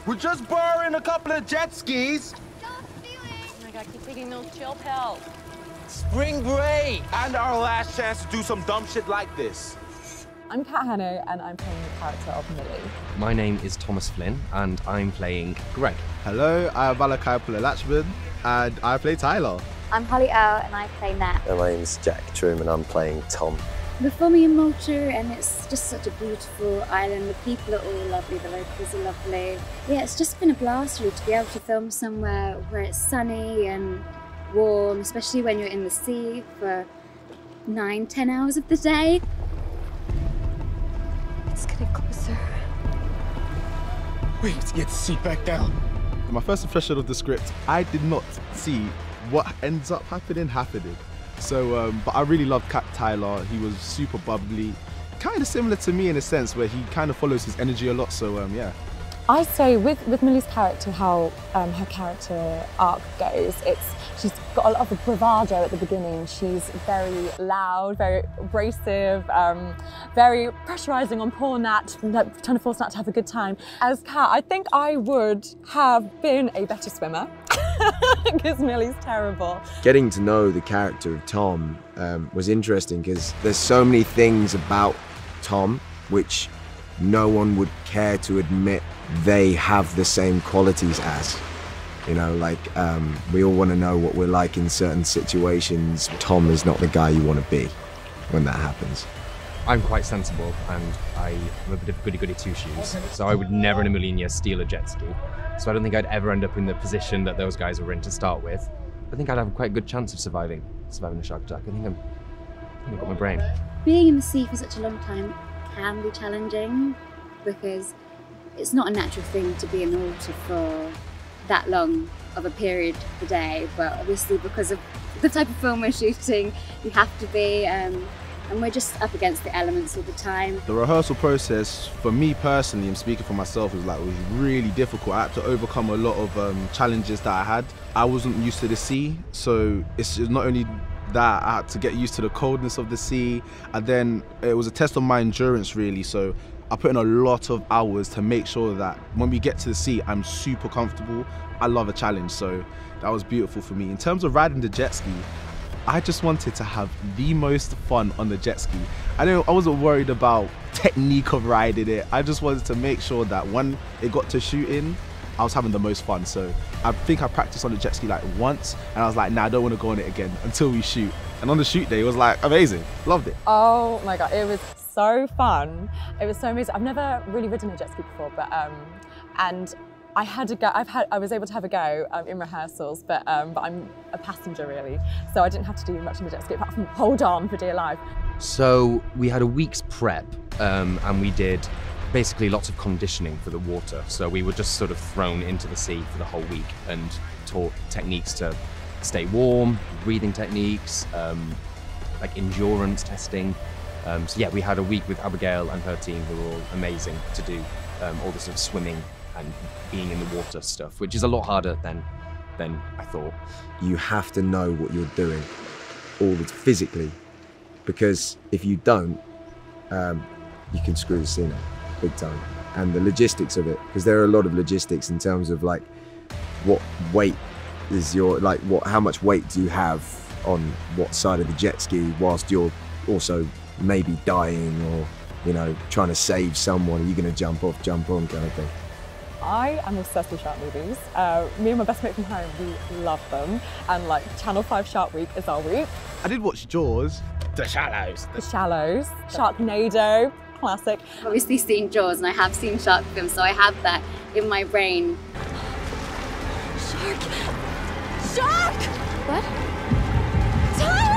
We're just borrowing a couple of jet skis. Oh my God, keep taking those chill pills. Spring break! And our last chance to do some dumb shit like this. I'm Kat Hanno and I'm playing the character of Millie. My name is Thomas Flynn and I'm playing Greg. Hello, I'm Malachi Pula-Latchman and I play Tyler. I'm Holly Earl and I play Nat. My name's Jack Troom and I'm playing Tom. We're filming in Malta and it's just such a beautiful island. The people are all lovely, the locals are lovely. Yeah, it's just been a blast really to be able to film somewhere where it's sunny and warm, especially when you're in the sea for 9-10 hours of the day. It's getting closer. Wait, get the seat back down. My first impression of the script, I did not see what ends up happening. So, but I really loved Tyler. He was super bubbly, kind of similar to me in a sense where he kind of follows his energy a lot. So, yeah. I say with Millie's character, how her character arc goes, she's got a lot of bravado at the beginning. She's very loud, very abrasive, very pressurising on poor Nat, trying to force Nat to have a good time. As Kat, I think I would have been a better swimmer because Millie's terrible. Getting to know the character of Tom was interesting because there's so many things about Tom which no one would care to admit they have the same qualities as. You know, like we all want to know what we're like in certain situations. Tom is not the guy you want to be when that happens. I'm quite sensible and I'm a bit of a goody two-shoes. So I would never in a million years steal a jet ski. So I don't think I'd ever end up in the position that those guys were in to start with. I think I'd have quite a good chance of surviving a shark attack. I think I've got my brain. Being in the sea for such a long time can be challenging because it's not a natural thing to be in the water for that long of a period of the day, but obviously because of the type of film we're shooting, you have to be, and we're just up against the elements all the time. The rehearsal process, for me personally, I'm speaking for myself, was really difficult. I had to overcome a lot of challenges that I had. I wasn't used to the sea, so it's not only that, I had to get used to the coldness of the sea, and then it was a test of my endurance really, so I put in a lot of hours to make sure that when we get to the sea, I'm super comfortable. I love a challenge, so that was beautiful for me. In terms of riding the jet ski, I just wanted to have the most fun on the jet ski. I wasn't worried about technique of riding it. I just wanted to make sure that when it got to shooting, I was having the most fun. So I think I practiced on the jet ski like once, and I was like, nah, I don't want to go on it again until we shoot. And on the shoot day, it was like amazing. Loved it. Oh my God, it was so fun. It was so amazing. I've never really ridden a jet ski before, but and I had a go. I was able to have a go in rehearsals, but I'm a passenger really, so I didn't have to do much in the jet ski apart from hold on for dear life. So we had a week's prep and we did basically lots of conditioning for the water. So we were just sort of thrown into the sea for the whole week and taught techniques to stay warm, breathing techniques, like endurance testing. So yeah, we had a week with Abigail and her team who were all amazing to do all the sort of swimming and being in the water stuff, which is a lot harder than I thought. You have to know what you're doing, physically, because if you don't, you can screw the scene up big time. And the logistics of it, because there are a lot of logistics in terms of like what weight is how much weight do you have on what side of the jet ski whilst you're also maybe dying or, you know, trying to save someone. Are you going to jump off, jump on kind of thing? I am obsessed with shark movies. Me and my best mate from home, we love them. And like Channel 5 Shark Week is our week. I did watch Jaws. The Shallows. The Shallows. Sharknado. Classic. I've obviously seen Jaws and I have seen shark films, so I have that in my brain. Shark! Shark! What? Tyler!